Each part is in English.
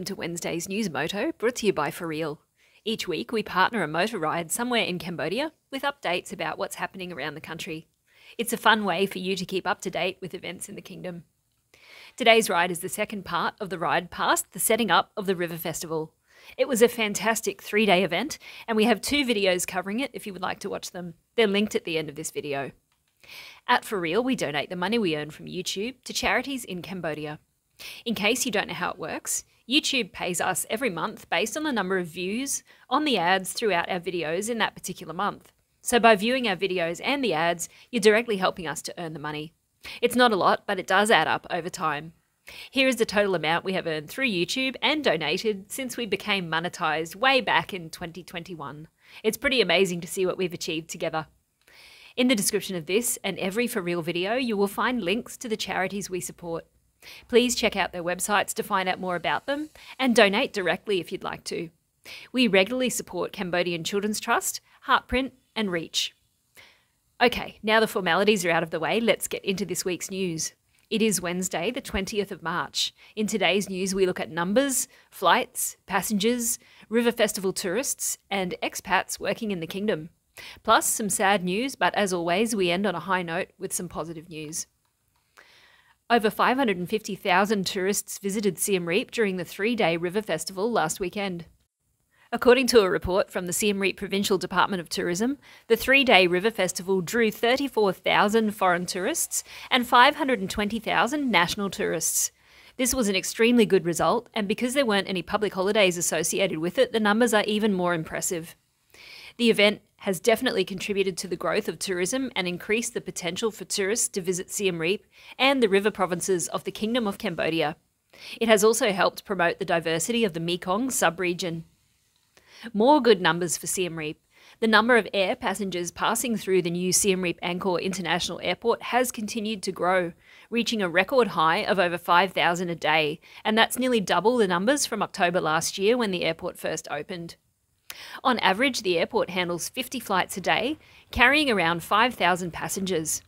welcome to Wednesday's News Moto, brought to you by For Riel. Each week we partner a motor ride somewhere in Cambodia with updates about what's happening around the country. It's a fun way for you to keep up to date with events in the kingdom. Today's ride is the second part of the ride past the setting up of the River Festival. It was a fantastic 3-day event, and we have 2 videos covering it if you would like to watch them. They're linked at the end of this video. At For Riel, we donate the money we earn from YouTube to charities in Cambodia. In case you don't know how it works, YouTube pays us every month based on the number of views on the ads throughout our videos in that particular month. So by viewing our videos and the ads, you're directly helping us to earn the money. It's not a lot, but it does add up over time. Here is the total amount we have earned through YouTube and donated since we became monetized way back in 2021. It's pretty amazing to see what we've achieved together. In the description of this and every For Riel video, you will find links to the charities we support. Please check out their websites to find out more about them and donate directly if you'd like to. We regularly support Cambodian Children's Trust, Heartprint and Reach. Okay, now the formalities are out of the way, let's get into this week's news. It is Wednesday, the 20th of March. In today's news, we look at numbers, flights, passengers, River Festival tourists, and expats working in the kingdom. Plus some sad news, but as always, we end on a high note with some positive news. Over 550,000 tourists visited Siem Reap during the 3-day River Festival last weekend. According to a report from the Siem Reap Provincial Department of Tourism, the 3-day River Festival drew 34,000 foreign tourists and 520,000 national tourists. This was an extremely good result, and because there weren't any public holidays associated with it, the numbers are even more impressive. The event has definitely contributed to the growth of tourism and increased the potential for tourists to visit Siem Reap and the river provinces of the Kingdom of Cambodia. It has also helped promote the diversity of the Mekong sub-region. More good numbers for Siem Reap. The number of air passengers passing through the new Siem Reap Angkor International Airport has continued to grow, reaching a record high of over 5,000 a day, and that's nearly double the numbers from October last year when the airport first opened. On average, the airport handles 50 flights a day, carrying around 5,000 passengers.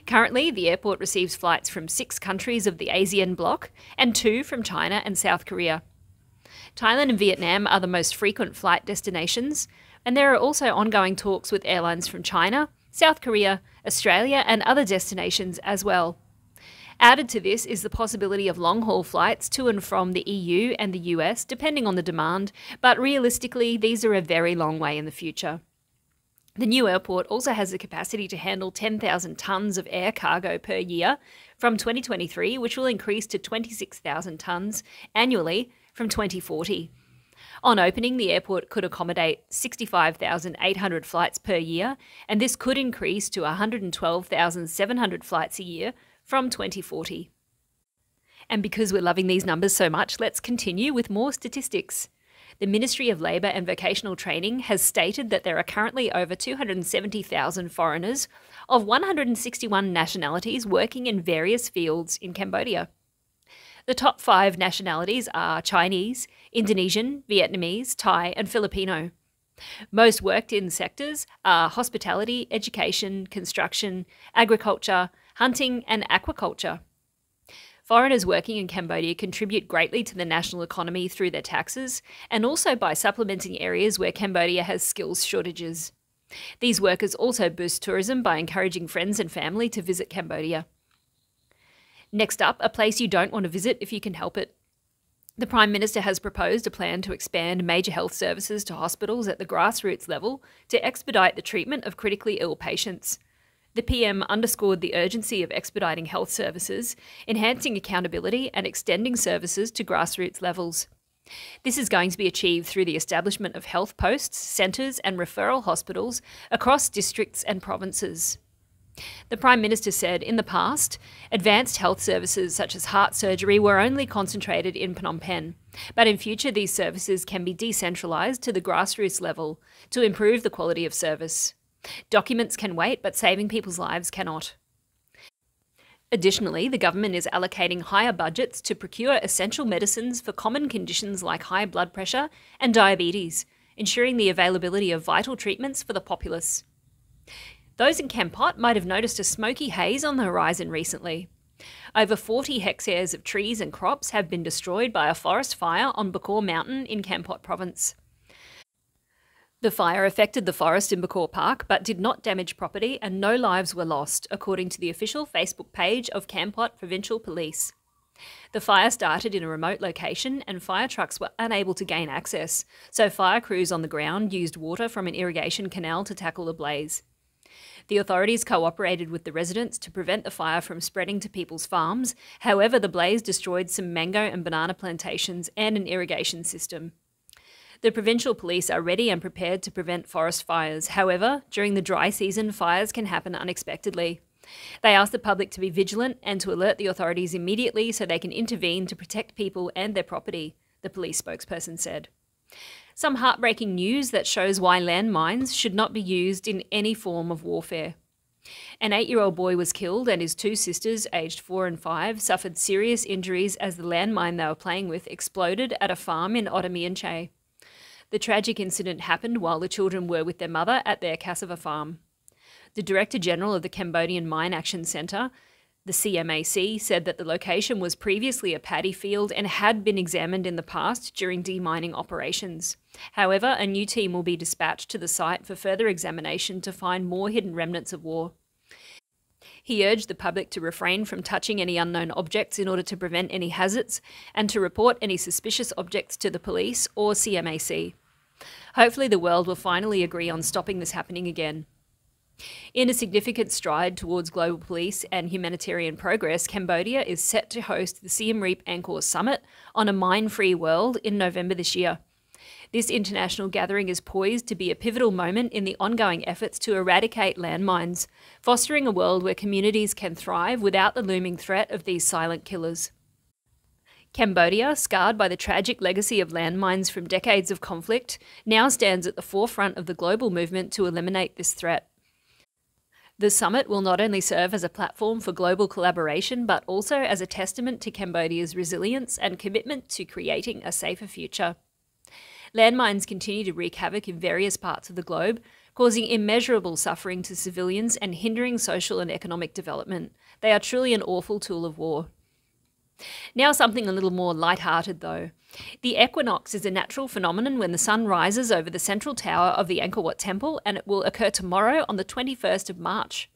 Currently, the airport receives flights from 6 countries of the ASEAN bloc and 2 from China and South Korea. Thailand and Vietnam are the most frequent flight destinations, and there are also ongoing talks with airlines from China, South Korea, Australia and other destinations as well. Added to this is the possibility of long-haul flights to and from the EU and the US, depending on the demand, but realistically, these are a very long way in the future. The new airport also has the capacity to handle 10,000 tonnes of air cargo per year from 2023, which will increase to 26,000 tonnes annually from 2040. On opening, the airport could accommodate 65,800 flights per year, and this could increase to 112,700 flights a year from 2040. And because we're loving these numbers so much, let's continue with more statistics. The Ministry of Labour and Vocational Training has stated that there are currently over 270,000 foreigners of 161 nationalities working in various fields in Cambodia. The top 5 nationalities are Chinese, Indonesian, Vietnamese, Thai and Filipino. Most worked in sectors are hospitality, education, construction, agriculture, hunting and aquaculture. Foreigners working in Cambodia contribute greatly to the national economy through their taxes and also by supplementing areas where Cambodia has skills shortages. These workers also boost tourism by encouraging friends and family to visit Cambodia. Next up, a place you don't want to visit if you can help it. The Prime Minister has proposed a plan to expand major health services to hospitals at the grassroots level to expedite the treatment of critically ill patients. The PM underscored the urgency of expediting health services, enhancing accountability and extending services to grassroots levels. This is going to be achieved through the establishment of health posts, centres and referral hospitals across districts and provinces. The Prime Minister said in the past, advanced health services such as heart surgery were only concentrated in Phnom Penh, but in future these services can be decentralised to the grassroots level to improve the quality of service. Documents can wait, but saving people's lives cannot. Additionally, the government is allocating higher budgets to procure essential medicines for common conditions like high blood pressure and diabetes, ensuring the availability of vital treatments for the populace. Those in Kampot might have noticed a smoky haze on the horizon recently. Over 40 hectares of trees and crops have been destroyed by a forest fire on Bacoor Mountain in Kampot province. The fire affected the forest in Bacoor Park but did not damage property and no lives were lost, according to the official Facebook page of Kampot Provincial Police. The fire started in a remote location and fire trucks were unable to gain access, so fire crews on the ground used water from an irrigation canal to tackle the blaze. The authorities cooperated with the residents to prevent the fire from spreading to people's farms. However, the blaze destroyed some mango and banana plantations and an irrigation system. The provincial police are ready and prepared to prevent forest fires. However, during the dry season, fires can happen unexpectedly. They ask the public to be vigilant and to alert the authorities immediately so they can intervene to protect people and their property, the police spokesperson said. Some heartbreaking news that shows why landmines should not be used in any form of warfare. An 8-year-old boy was killed and his 2 sisters, aged 4 and 5, suffered serious injuries as the landmine they were playing with exploded at a farm in Ottamianche. The tragic incident happened while the children were with their mother at their cassava farm. The Director General of the Cambodian Mine Action Centre, the CMAC, said that the location was previously a paddy field and had been examined in the past during demining operations. However, a new team will be dispatched to the site for further examination to find more hidden remnants of war. He urged the public to refrain from touching any unknown objects in order to prevent any hazards and to report any suspicious objects to the police or CMAC. Hopefully the world will finally agree on stopping this happening again. In a significant stride towards global peace and humanitarian progress, Cambodia is set to host the Siem Reap Angkor Summit on a mine-free world in November this year. This international gathering is poised to be a pivotal moment in the ongoing efforts to eradicate landmines, fostering a world where communities can thrive without the looming threat of these silent killers. Cambodia, scarred by the tragic legacy of landmines from decades of conflict, now stands at the forefront of the global movement to eliminate this threat. The summit will not only serve as a platform for global collaboration, but also as a testament to Cambodia's resilience and commitment to creating a safer future. Landmines continue to wreak havoc in various parts of the globe, causing immeasurable suffering to civilians and hindering social and economic development. They are truly an awful tool of war. Now something a little more light-hearted though. The Equinox is a natural phenomenon when the sun rises over the central tower of the Angkor Wat Temple, and it will occur tomorrow on the 21st of March.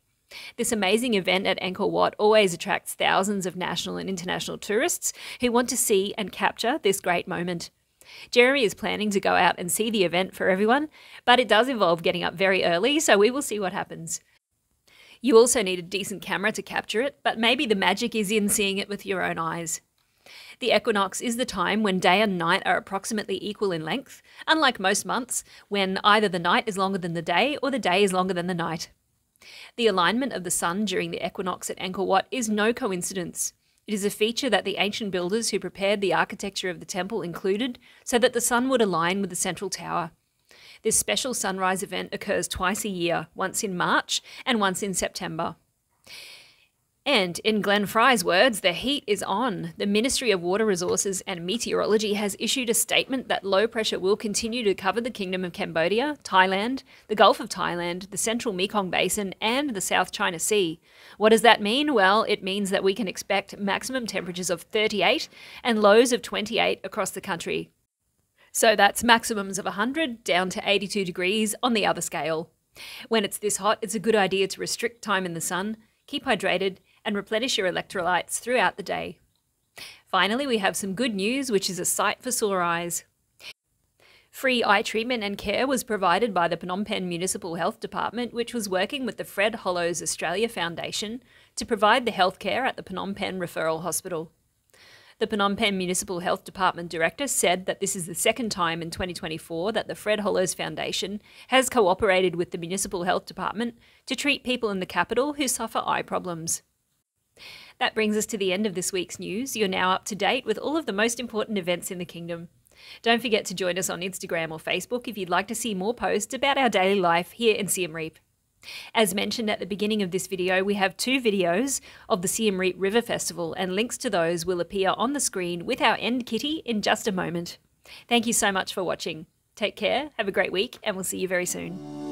This amazing event at Angkor Wat always attracts thousands of national and international tourists who want to see and capture this great moment. Jeremy is planning to go out and see the event for everyone, but it does involve getting up very early, so we will see what happens. You also need a decent camera to capture it, but maybe the magic is in seeing it with your own eyes. The equinox is the time when day and night are approximately equal in length, unlike most months, when either the night is longer than the day or the day is longer than the night. The alignment of the sun during the equinox at Angkor Wat is no coincidence. It is a feature that the ancient builders who prepared the architecture of the temple included so that the sun would align with the central tower. This special sunrise event occurs twice a year, once in March and once in September. And in Glenn Fry's words, the heat is on. The Ministry of Water Resources and Meteorology has issued a statement that low pressure will continue to cover the Kingdom of Cambodia, Thailand, the Gulf of Thailand, the Central Mekong Basin, and the South China Sea. What does that mean? Well, it means that we can expect maximum temperatures of 38 and lows of 28 across the country. So that's maximums of 100 down to 82 degrees on the other scale. When it's this hot, it's a good idea to restrict time in the sun, keep hydrated, and replenish your electrolytes throughout the day. Finally, we have some good news, which is a sight for sore eyes. Free eye treatment and care was provided by the Phnom Penh Municipal Health Department, which was working with the Fred Hollows Australia Foundation to provide the healthcare at the Phnom Penh Referral Hospital. The Phnom Penh Municipal Health Department Director said that this is the second time in 2024 that the Fred Hollows Foundation has cooperated with the Municipal Health Department to treat people in the capital who suffer eye problems. That brings us to the end of this week's news. You're now up to date with all of the most important events in the kingdom. Don't forget to join us on Instagram or Facebook if you'd like to see more posts about our daily life here in Siem Reap. As mentioned at the beginning of this video, we have 2 videos of the Siem Reap River Festival, and links to those will appear on the screen with our end kitty in just a moment. Thank you so much for watching. Take care, have a great week, and we'll see you very soon.